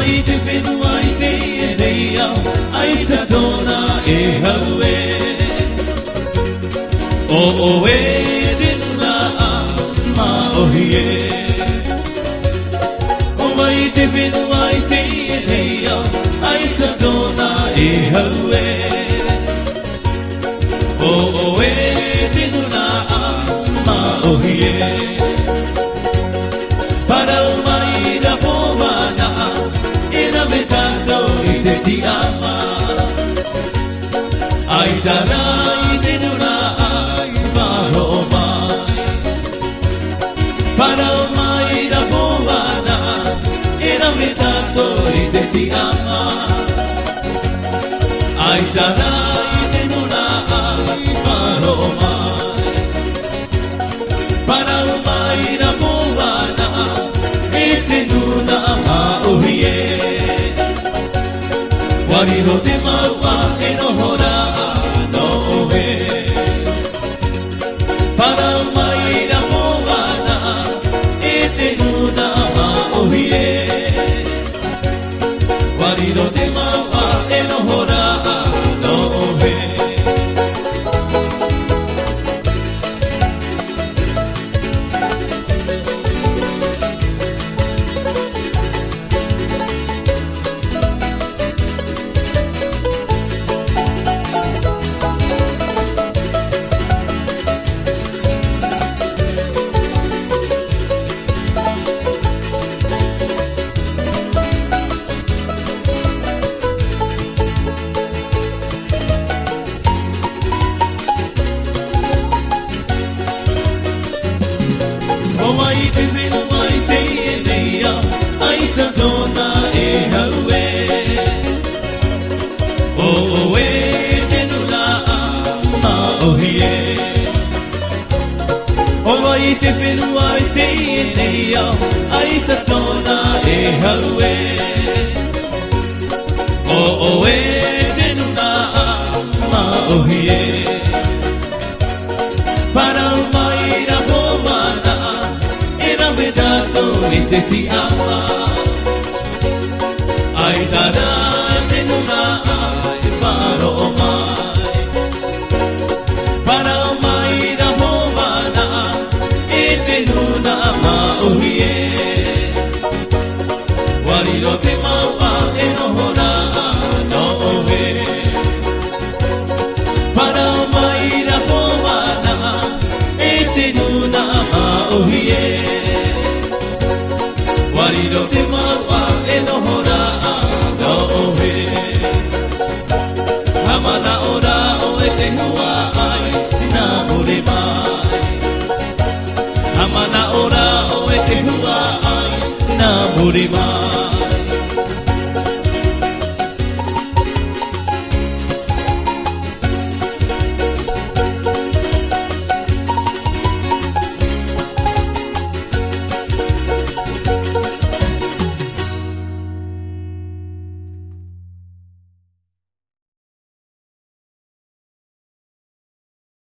i te whenua i te e nei au, ai ta tōna e haue. O e te nuna a ma ohi e. O mai te whenua i te e nei au, ai ta tōna e haue. O e te nuna a ma ohi e. Parau mai ra pōwana, e ra me tātou i te tiama. Ai tara i te nuna ai waro mai. Parau mai ra pōwana, e ra me tātou i te tiama. Ai tara i te nuna ai waro mai. Parau mai ra pōwana, e te nuna ma ohi e. Wariro te maua e noho rā no ohe. Parau mai ra pōwana, e te nuna ma ohi e. Wariro te maua e noho rā no ohe. O mai te whenua i te e nei au, ai ta tōna e haue. O e te nuna a ma ohi e. O mai te whenua i te e nei au, ai ta tōna e haue. O e te nuna a ma ohi e. Parau mai ra pōwana, me tātou i te tiama. Ai tara te nuna ai waro mai. Parau mai ra pōwana, e te nuna ma ohi e. Wariro te maua e noho rā no ohe. Parau mai ra pōwana, e te nuna ma ohi e. Wariro te maua e noho rā no ohe. Hamana o rā o e te hua ai, nā muri mai. Hamana o rā o e te hua ai, nā muri mai.